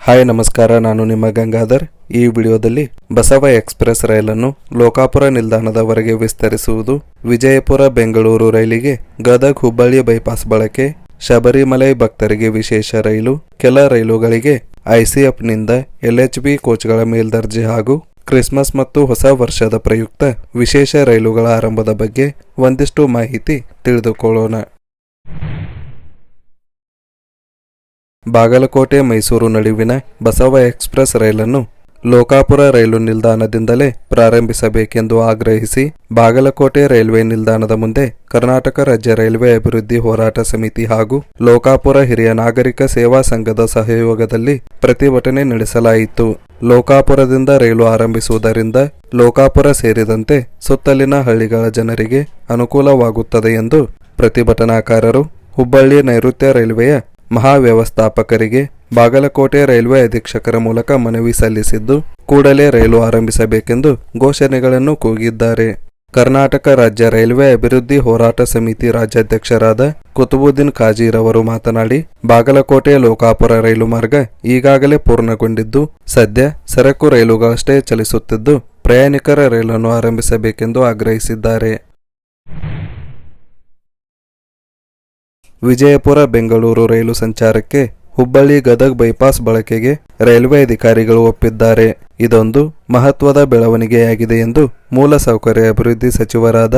Hi ನಮಸ್ಕಾರ, ನಾನು ನಿಮ್ಮ ಗಂಗಾಧರ್. ಈ ವಿಡಿಯೋದಲ್ಲಿ ಬಸವ ಎಕ್ಸ್‌ಪ್ರೆಸ್ ರೈಲನ್ನು ಲೋಕಾಪುರ ನಿಲ್ದಾಣದವರೆಗೆ ವಿಸ್ತರಿಸುವುದು, ವಿಜಯಪುರ ಬೆಂಗಳೂರು ರೈಲಿಗೆ ಗದಗ್ ಹುಬ್ಬಳ್ಳಿ ಬೈಪಾಸ್ ಬಳಕೆ, ಶಬರಿಮಲೈ ಭಕ್ತರಿಗೆ ವಿಶೇಷ ರೈಲು, ಕೆಲ ರೈಲುಗಳಿಗೆ ಐಸಿಎಫ್ನಿಂದ LHB ಕೋಚ್ಗಳ ಮೇಲ್ದರ್ಜೆ ಹಾಗೂ ಕ್ರಿಸ್ಮಸ್ ಮತ್ತು ಹೊಸ ವರ್ಷದ ಪ್ರಯುಕ್ತ ವಿಶೇಷ ರೈಲುಗಳ ಆರಂಭದ ಬಗ್ಗೆ ಒಂದಿಷ್ಟು ಮಾಹಿತಿ ತಿಳಿದುಕೊಳ್ಳೋಣ. ಬಾಗಲಕೋಟೆ ಮೈಸೂರು ನಡುವಿನ ಬಸವ ಎಕ್ಸ್‌ಪ್ರೆಸ್ ರೈಲನ್ನು ಲೋಕಾಪುರ ರೈಲು ನಿಲ್ದಾಣದಿಂದಲೇ ಪ್ರಾರಂಭಿಸಬೇಕೆಂದು ಆಗ್ರಹಿಸಿ ಬಾಗಲಕೋಟೆ ರೈಲ್ವೆ ನಿಲ್ದಾಣದ ಮುಂದೆ ಕರ್ನಾಟಕ ರಾಜ್ಯ ರೈಲ್ವೆ ಅಭಿವೃದ್ಧಿ ಹೋರಾಟ ಸಮಿತಿ ಹಾಗೂ ಲೋಕಾಪುರ ಹಿರಿಯ ನಾಗರಿಕ ಸೇವಾ ಸಂಘದ ಸಹಯೋಗದಲ್ಲಿ ಪ್ರತಿಭಟನೆ ನಡೆಸಲಾಯಿತು. ಲೋಕಾಪುರದಿಂದ ರೈಲು ಆರಂಭಿಸುವುದರಿಂದ ಲೋಕಾಪುರ ಸೇರಿದಂತೆ ಸುತ್ತಲಿನ ಹಳ್ಳಿಗಳ ಜನರಿಗೆ ಅನುಕೂಲವಾಗುತ್ತದೆ ಎಂದು ಪ್ರತಿಭಟನಾಕಾರರು ಹುಬ್ಬಳ್ಳಿ ನೈಋತ್ಯ ರೈಲ್ವೆಯ ಮಹಾವ್ಯವಸ್ಥಾಪಕರಿಗೆ ಬಾಗಲಕೋಟೆ ರೈಲ್ವೆ ಅಧೀಕ್ಷಕರ ಮೂಲಕ ಮನವಿ ಸಲ್ಲಿಸಿದ್ದು, ಕೂಡಲೇ ರೈಲು ಆರಂಭಿಸಬೇಕೆಂದು ಘೋಷಣೆಗಳನ್ನು ಕೂಗಿದ್ದಾರೆ. ಕರ್ನಾಟಕ ರಾಜ್ಯ ರೈಲ್ವೆ ಅಭಿವೃದ್ಧಿ ಹೋರಾಟ ಸಮಿತಿ ರಾಜ್ಯಾಧ್ಯಕ್ಷರಾದ ಕುತುಬುದ್ದೀನ್ ಖಾಜಿರವರು ಮಾತನಾಡಿ, ಬಾಗಲಕೋಟೆ ಲೋಕಾಪುರ ರೈಲು ಮಾರ್ಗ ಈಗಾಗಲೇ ಪೂರ್ಣಗೊಂಡಿದ್ದು, ಸದ್ಯ ಸರಕು ರೈಲುಗಳಷ್ಟೇ ಚಲಿಸುತ್ತಿದ್ದು, ಪ್ರಯಾಣಿಕರ ರೈಲನ್ನು ಆರಂಭಿಸಬೇಕೆಂದು ಆಗ್ರಹಿಸಿದ್ದಾರೆ. ವಿಜಯಪುರ ಬೆಂಗಳೂರು ರೈಲು ಸಂಚಾರಕ್ಕೆ ಹುಬ್ಬಳ್ಳಿ ಗದಗ್ ಬೈಪಾಸ್ ಬಳಕೆಗೆ ರೈಲ್ವೆ ಅಧಿಕಾರಿಗಳು ಒಪ್ಪಿದ್ದಾರೆ. ಇದೊಂದು ಮಹತ್ವದ ಬೆಳವಣಿಗೆಯಾಗಿದೆ ಎಂದು ಮೂಲಸೌಕರ್ಯ ಅಭಿವೃದ್ಧಿ ಸಚಿವರಾದ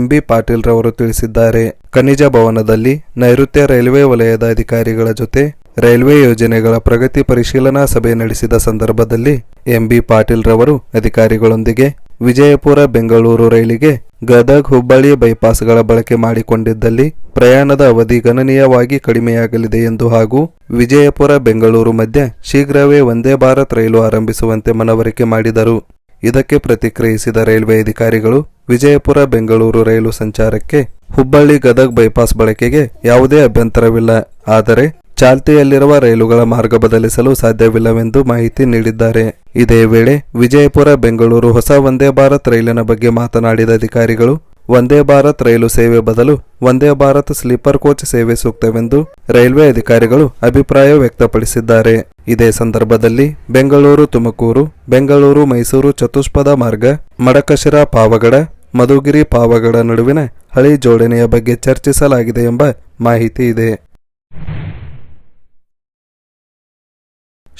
MB ಪಾಟೀಲ್ ರವರು ತಿಳಿಸಿದ್ದಾರೆ. ಖನಿಜ ಭವನದಲ್ಲಿ ನೈಋತ್ಯ ರೈಲ್ವೆ ವಲಯದ ಅಧಿಕಾರಿಗಳ ಜೊತೆ ರೈಲ್ವೆ ಯೋಜನೆಗಳ ಪ್ರಗತಿ ಪರಿಶೀಲನಾ ಸಭೆ ನಡೆಸಿದ ಸಂದರ್ಭದಲ್ಲಿ MB ಪಾಟೀಲ್ ರವರು ಅಧಿಕಾರಿಗಳೊಂದಿಗೆ ವಿಜಯಪುರ ಬೆಂಗಳೂರು ರೈಲಿಗೆ ಗದಗ್ ಹುಬ್ಬಳ್ಳಿ ಬೈಪಾಸ್ಗಳ ಬಳಕೆ ಮಾಡಿಕೊಂಡಿದ್ದಲ್ಲಿ ಪ್ರಯಾಣದ ಅವಧಿ ಗಣನೀಯವಾಗಿ ಕಡಿಮೆಯಾಗಲಿದೆ ಎಂದು ಹಾಗೂ ವಿಜಯಪುರ ಬೆಂಗಳೂರು ಮಧ್ಯೆ ಶೀಘ್ರವೇ ವಂದೇ ಭಾರತ್ ರೈಲು ಆರಂಭಿಸುವಂತೆ ಮನವರಿಕೆ ಮಾಡಿದರು. ಇದಕ್ಕೆ ಪ್ರತಿಕ್ರಿಯಿಸಿದ ರೈಲ್ವೆ ಅಧಿಕಾರಿಗಳು, ವಿಜಯಪುರ ಬೆಂಗಳೂರು ರೈಲು ಸಂಚಾರಕ್ಕೆ ಹುಬ್ಬಳ್ಳಿ ಗದಗ್ ಬೈಪಾಸ್ ಬಳಕೆಗೆ ಯಾವುದೇ ಅಭ್ಯಂತರವಿಲ್ಲ, ಆದರೆ ಚಾಲ್ತಿಯಲ್ಲಿರುವ ರೈಲುಗಳ ಮಾರ್ಗ ಬದಲಿಸಲು ಸಾಧ್ಯವಿಲ್ಲವೆಂದು ಮಾಹಿತಿ ನೀಡಿದ್ದಾರೆ. ಇದೇ ವೇಳೆ ವಿಜಯಪುರ ಬೆಂಗಳೂರು ಹೊಸ ವಂದೇ ಭಾರತ್ ರೈಲಿನ ಬಗ್ಗೆ ಮಾತನಾಡಿದ ಅಧಿಕಾರಿಗಳು, ವಂದೇ ಭಾರತ್ ರೈಲು ಸೇವೆ ಬದಲು ವಂದೇ ಭಾರತ್ ಸ್ಲೀಪರ್ ಕೋಚ್ ಸೇವೆ ಸೂಕ್ತವೆಂದು ರೈಲ್ವೆ ಅಧಿಕಾರಿಗಳು ಅಭಿಪ್ರಾಯ ವ್ಯಕ್ತಪಡಿಸಿದ್ದಾರೆ. ಇದೇ ಸಂದರ್ಭದಲ್ಲಿ ಬೆಂಗಳೂರು ತುಮಕೂರು, ಬೆಂಗಳೂರು ಮೈಸೂರು ಚತುಷ್ಪಥ ಮಾರ್ಗ, ಮಡಕಶಿರಾ ಪಾವಗಡ, ಮಧುಗಿರಿ ಪಾವಗಡ ನಡುವಿನ ಹಳಿ ಜೋಡಣೆಯ ಬಗ್ಗೆ ಚರ್ಚಿಸಲಾಗಿದೆ ಎಂಬ ಮಾಹಿತಿ ಇದೆ.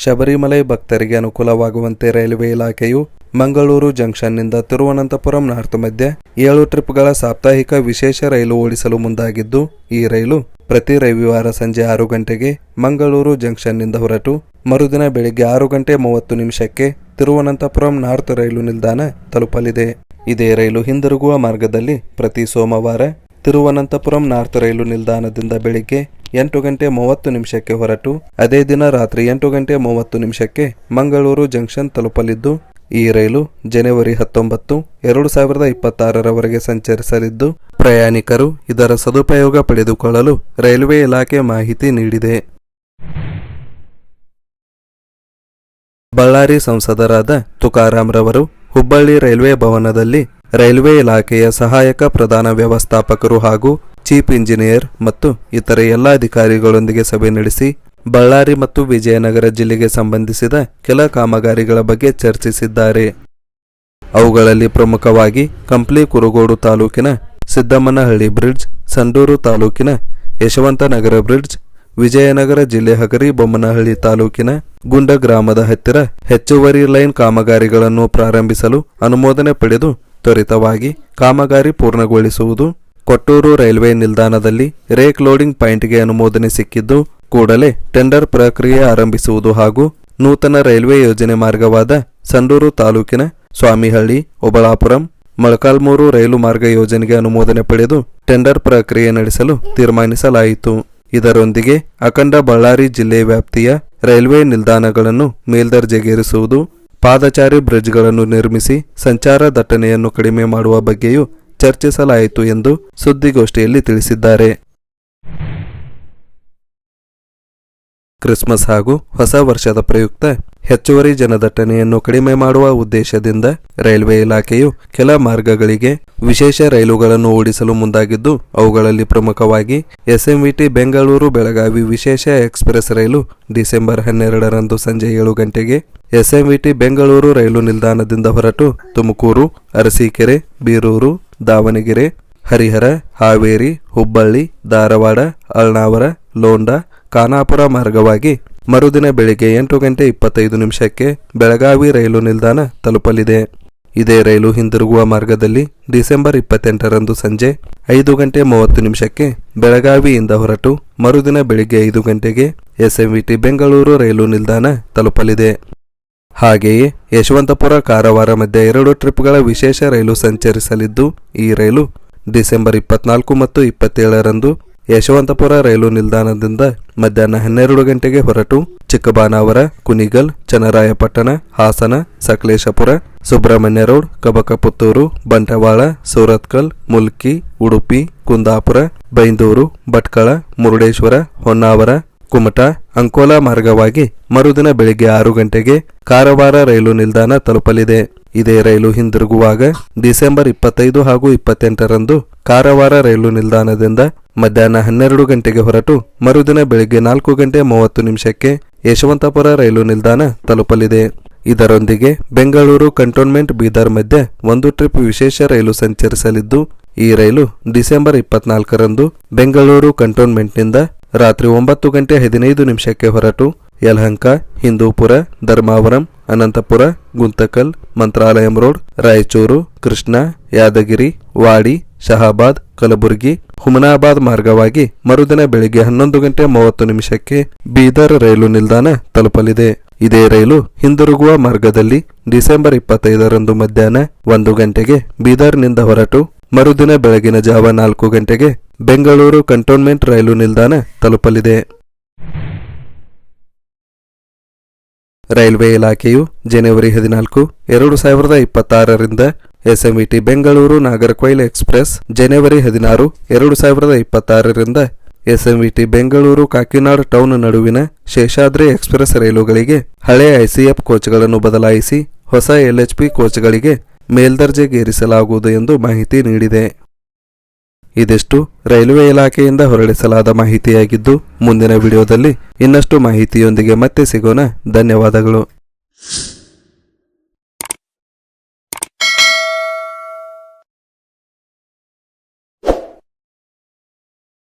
ಶಬರಿಮಲೈ ಭಕ್ತರಿಗೆ ಅನುಕೂಲವಾಗುವಂತೆ ರೈಲ್ವೆ ಇಲಾಖೆಯು ಮಂಗಳೂರು ಜಂಕ್ಷನ್ನಿಂದ ತಿರುವನಂತಪುರಂ ನಾರ್ತ್ ಮಧ್ಯೆ 7 ಟ್ರಿಪ್ಗಳ ಸಾಪ್ತಾಹಿಕ ವಿಶೇಷ ರೈಲು ಓಡಿಸಲು ಮುಂದಾಗಿದ್ದು, ಈ ರೈಲು ಪ್ರತಿ ರವಿವಾರ ಸಂಜೆ 6 ಗಂಟೆಗೆ ಮಂಗಳೂರು ಜಂಕ್ಷನ್ನಿಂದ ಹೊರಟು ಮರುದಿನ ಬೆಳಿಗ್ಗೆ 6 ಗಂಟೆ 30 ನಿಮಿಷಕ್ಕೆ ತಿರುವನಂತಪುರಂ ನಾರ್ತ್ ರೈಲು ನಿಲ್ದಾಣ ತಲುಪಲಿದೆ. ಇದೇ ರೈಲು ಹಿಂದಿರುಗುವ ಮಾರ್ಗದಲ್ಲಿ ಪ್ರತಿ ಸೋಮವಾರ ತಿರುವನಂತಪುರಂ ನಾರ್ತ್ ರೈಲು ನಿಲ್ದಾಣದಿಂದ ಬೆಳಿಗ್ಗೆ 8 ಗಂಟೆ 30 ನಿಮಿಷಕ್ಕೆ ಹೊರಟು ಅದೇ ದಿನ ರಾತ್ರಿ 8 ಗಂಟೆ 30 ನಿಮಿಷಕ್ಕೆ ಮಂಗಳೂರು ಜಂಕ್ಷನ್ ತಲುಪಲಿದ್ದು, ಈ ರೈಲು ಜನವರಿ 19, 2026ರವರೆಗೆ ಸಂಚರಿಸಲಿದ್ದು, ಪ್ರಯಾಣಿಕರು ಇದರ ಸದುಪಯೋಗ ಪಡೆದುಕೊಳ್ಳಲು ರೈಲ್ವೆ ಇಲಾಖೆ ಮಾಹಿತಿ ನೀಡಿದೆ. ಬಳ್ಳಾರಿ ಸಂಸದರಾದ ತುಕಾರಾಂ ರವರು ಹುಬ್ಬಳ್ಳಿ ರೈಲ್ವೆ ಭವನದಲ್ಲಿ ರೈಲ್ವೆ ಇಲಾಖೆಯ ಸಹಾಯಕ ಪ್ರಧಾನ ವ್ಯವಸ್ಥಾಪಕರು ಹಾಗೂ ಚೀಫ್ ಇಂಜಿನಿಯರ್ ಮತ್ತು ಇತರೆ ಎಲ್ಲ ಅಧಿಕಾರಿಗಳೊಂದಿಗೆ ಸಭೆ ನಡೆಸಿ ಬಳ್ಳಾರಿ ಮತ್ತು ವಿಜಯನಗರ ಜಿಲ್ಲೆಗೆ ಸಂಬಂಧಿಸಿದ ಕೆಲ ಕಾಮಗಾರಿಗಳ ಬಗ್ಗೆ ಚರ್ಚಿಸಿದ್ದಾರೆ. ಅವುಗಳಲ್ಲಿ ಪ್ರಮುಖವಾಗಿ ಕಂಪ್ಲಿ ಕುರುಗೋಡು ತಾಲೂಕಿನ ಸಿದ್ದಮ್ಮನಹಳ್ಳಿ ಬ್ರಿಡ್ಜ್, ಸಂಡೂರು ತಾಲೂಕಿನ ಯಶವಂತನಗರ ಬ್ರಿಡ್ಜ್, ವಿಜಯನಗರ ಜಿಲ್ಲೆ ಹಗರಿ ಬೊಮ್ಮನಹಳ್ಳಿ ತಾಲೂಕಿನ ಗುಂಡ ಗ್ರಾಮದ ಹತ್ತಿರ ಹೆಚ್ಚುವರಿ ಲೈನ್ ಕಾಮಗಾರಿಗಳನ್ನು ಪ್ರಾರಂಭಿಸಲು ಅನುಮೋದನೆ ಪಡೆದು ತ್ವರಿತವಾಗಿ ಕಾಮಗಾರಿ ಪೂರ್ಣಗೊಳಿಸುವುದು, ಕೊಟ್ಟೂರು ರೈಲ್ವೆ ನಿಲ್ದಾಣದಲ್ಲಿ ರೇಕ್ ಲೋಡಿಂಗ್ ಪಾಯಿಂಟ್ಗೆ ಅನುಮೋದನೆ ಸಿಕ್ಕಿದ್ದು ಕೂಡಲೇ ಟೆಂಡರ್ ಪ್ರಕ್ರಿಯೆ ಆರಂಭಿಸುವುದು ಹಾಗೂ ನೂತನ ರೈಲ್ವೆ ಯೋಜನೆ ಮಾರ್ಗವಾದ ಸಂಡೂರು ತಾಲೂಕಿನ ಸ್ವಾಮಿಹಳ್ಳಿ, ಒಬಳಾಪುರಂ, ಮೊಳಕಾಲ್ಮೂರು ರೈಲು ಮಾರ್ಗ ಯೋಜನೆಗೆ ಅನುಮೋದನೆ ಪಡೆದು ಟೆಂಡರ್ ಪ್ರಕ್ರಿಯೆ ನಡೆಸಲು ತೀರ್ಮಾನಿಸಲಾಯಿತು. ಇದರೊಂದಿಗೆ ಅಖಂಡ ಬಳ್ಳಾರಿ ಜಿಲ್ಲೆ ವ್ಯಾಪ್ತಿಯ ರೈಲ್ವೆ ನಿಲ್ದಾಣಗಳನ್ನು ಮೇಲ್ದರ್ಜೆಗೇರಿಸುವುದು, ಪಾದಚಾರಿ ಬ್ರಿಡ್ಜ್ಗಳನ್ನು ನಿರ್ಮಿಸಿ ಸಂಚಾರ ದಟ್ಟಣೆಯನ್ನು ಕಡಿಮೆ ಮಾಡುವ ಬಗ್ಗೆಯೂ ಚರ್ಚಿಸಲಾಯಿತು ಎಂದು ಸುದ್ದಿಗೋಷ್ಠಿಯಲ್ಲಿ ತಿಳಿಸಿದ್ದಾರೆ. ಕ್ರಿಸ್ಮಸ್ ಹಾಗೂ ಹೊಸ ವರ್ಷದ ಪ್ರಯುಕ್ತ ಹೆಚ್ಚುವರಿ ಜನದಟ್ಟಣೆಯನ್ನು ಕಡಿಮೆ ಮಾಡುವ ಉದ್ದೇಶದಿಂದ ರೈಲ್ವೆ ಇಲಾಖೆಯು ಕೆಲ ಮಾರ್ಗಗಳಿಗೆ ವಿಶೇಷ ರೈಲುಗಳನ್ನು ಓಡಿಸಲು ಮುಂದಾಗಿದ್ದು, ಅವುಗಳಲ್ಲಿ ಪ್ರಮುಖವಾಗಿ ಎಸ್ಎಂವಿಟಿ ಬೆಂಗಳೂರು ಬೆಳಗಾವಿ ವಿಶೇಷ ಎಕ್ಸ್ಪ್ರೆಸ್ ರೈಲು ಡಿಸೆಂಬರ್ 12ರಂದು ಸಂಜೆ 7 ಗಂಟೆಗೆ ಎಸ್ಎಂವಿಟಿ ಬೆಂಗಳೂರು ರೈಲು ನಿಲ್ದಾಣದಿಂದ ಹೊರಟು ತುಮಕೂರು, ಅರಸೀಕೆರೆ, ಬೀರೂರು, ದಾವಣಗೆರೆ, ಹರಿಹರ, ಹಾವೇರಿ, ಹುಬ್ಬಳ್ಳಿ, ಧಾರವಾಡ, ಅಳ್ನಾವರ, ಲೋಂಡಾ, ಖಾನಾಪುರ ಮಾರ್ಗವಾಗಿ ಮರುದಿನ ಬೆಳಿಗ್ಗೆ 8:25 ಬೆಳಗಾವಿ ರೈಲು ನಿಲ್ದಾಣ ತಲುಪಲಿದೆ. ಇದೇ ರೈಲು ಹಿಂದಿರುಗುವ ಮಾರ್ಗದಲ್ಲಿ ಡಿಸೆಂಬರ್ 28ರಂದು ಸಂಜೆ 5:30 ಬೆಳಗಾವಿಯಿಂದ ಹೊರಟು ಮರುದಿನ ಬೆಳಿಗ್ಗೆ 5 ಗಂಟೆಗೆ ಎಸ್ಎಂವಿಟಿ ಬೆಂಗಳೂರು ರೈಲು ನಿಲ್ದಾಣ ತಲುಪಲಿದೆ. ಹಾಗೆಯೇ ಯಶವಂತಪುರ ಕಾರವಾರ ಮಧ್ಯೆ 2 ಟ್ರಿಪ್ಗಳ ವಿಶೇಷ ರೈಲು ಸಂಚರಿಸಲಿದ್ದು, ಈ ರೈಲು ಡಿಸೆಂಬರ್ 24 ಮತ್ತು 27ರಂದು ಯಶವಂತಪುರ ರೈಲು ನಿಲ್ದಾಣದಿಂದ ಮಧ್ಯಾಹ್ನ 12 ಗಂಟೆಗೆ ಹೊರಟು ಚಿಕ್ಕಬಾನಾವರ, ಕುಣಿಗಲ್, ಚನ್ನರಾಯಪಟ್ಟಣ, ಹಾಸನ, ಸಕಲೇಶಪುರ, ಸುಬ್ರಹ್ಮಣ್ಯ ರೋಡ್, ಕಬಕಪುತ್ತೂರು, ಬಂಟ್ವಾಳ, ಸೂರತ್ಕಲ್, ಮುಲ್ಕಿ, ಉಡುಪಿ, ಕುಂದಾಪುರ, ಬೈಂದೂರು, ಭಟ್ಕಳ, ಮುರುಡೇಶ್ವರ, ಹೊನ್ನಾವರ, ಕುಮಟಾ, ಅಂಕೋಲಾ ಮಾರ್ಗವಾಗಿ ಮರುದಿನ ಬೆಳಿಗ್ಗೆ 6 ಗಂಟೆಗೆ ಕಾರವಾರ ರೈಲು ನಿಲ್ದಾಣ ತಲುಪಲಿದೆ. ಇದೇ ರೈಲು ಹಿಂದಿರುಗುವಾಗ ಡಿಸೆಂಬರ್ 25 ಹಾಗೂ 28ರಂದು ಕಾರವಾರ ರೈಲು ನಿಲ್ದಾಣದಿಂದ ಮಧ್ಯಾಹ್ನ 12 ಗಂಟೆಗೆ ಹೊರಟು ಮರುದಿನ ಬೆಳಿಗ್ಗೆ 4:30 ಯಶವಂತಪುರ ರೈಲು ನಿಲ್ದಾಣ ತಲುಪಲಿದೆ. ಇದರೊಂದಿಗೆ ಬೆಂಗಳೂರು ಕಂಟೋನ್ಮೆಂಟ್ ಬೀದರ್ ಮಧ್ಯೆ 1 ಟ್ರಿಪ್ ವಿಶೇಷ ರೈಲು ಸಂಚರಿಸಲಿದ್ದು, ಈ ರೈಲು ಡಿಸೆಂಬರ್ 24ರಂದು ಬೆಂಗಳೂರು ಕಂಟೋನ್ಮೆಂಟ್ನಿಂದ ರಾತ್ರಿ 9:15 ಹೊರಟು ಯಲಹಂಕ, ಹಿಂದೂಪುರ, ಧರ್ಮಾವರಂ, ಅನಂತಪುರ, ಗುಂತಕಲ್, ಮಂತ್ರಾಲಯಂ ರೋಡ್, ರಾಯಚೂರು, ಕೃಷ್ಣ, ಯಾದಗಿರಿ, ವಾಡಿ, ಶಹಾಬಾದ್, ಕಲಬುರಗಿ, ಹುಮನಾಬಾದ್ ಮಾರ್ಗವಾಗಿ ಮರುದಿನ ಬೆಳಿಗ್ಗೆ 11:30 ಬೀದರ್ ರೈಲು ನಿಲ್ದಾಣ ತಲುಪಲಿದೆ. ಇದೇ ರೈಲು ಹಿಂದಿರುಗುವ ಮಾರ್ಗದಲ್ಲಿ ಡಿಸೆಂಬರ್ 25ರಂದು ಮಧ್ಯಾಹ್ನ 1 ಗಂಟೆಗೆ ಬೀದರ್ನಿಂದ ಹೊರಟು ಮರುದಿನ ಬೆಳಗಿನ ಜಾವ 4 ಗಂಟೆಗೆ ಬೆಂಗಳೂರು ಕಂಟೋನ್ಮೆಂಟ್ ರೈಲು ನಿಲ್ದಾಣ ತಲುಪಲಿದೆ. ರೈಲ್ವೆ ಇಲಾಖೆಯು ಜನವರಿ 14, 2026ರಿಂದ ಎಸ್ಎಂವಿಟಿ ಬೆಂಗಳೂರು ನಾಗರ್ಕೋಯಿಲ್ ಎಕ್ಸ್ಪ್ರೆಸ್, ಜನವರಿ 16, 2026ರಿಂದ ಎಸ್ಎಂವಿಟಿ ಬೆಂಗಳೂರು ಕಾಕಿನಾಡ್ ಟೌನ್ ನಡುವಿನ ಶೇಷಾದ್ರಿ ಎಕ್ಸ್ಪ್ರೆಸ್ ರೈಲುಗಳಿಗೆ ಹಳೆ ಐಸಿಎಫ್ ಕೋಚ್ಗಳನ್ನು ಬದಲಾಯಿಸಿ ಹೊಸ ಎಲ್ಎಚ್ಪಿ ಕೋಚ್ಗಳಿಗೆ ಮೇಲ್ದರ್ಜೆಗೇರಿಸಲಾಗುವುದು ಎಂದು ಮಾಹಿತಿ ನೀಡಿದೆ. ಇದಿಷ್ಟು ರೈಲ್ವೆ ಇಲಾಖೆಯಿಂದ ಹೊರಡಿಸಲಾದ ಮಾಹಿತಿಯಾಗಿದ್ದು, ಮುಂದಿನ ವಿಡಿಯೋದಲ್ಲಿ ಇನ್ನಷ್ಟು ಮಾಹಿತಿಯೊಂದಿಗೆ ಮತ್ತೆ ಸಿಗೋಣ. ಧನ್ಯವಾದಗಳು.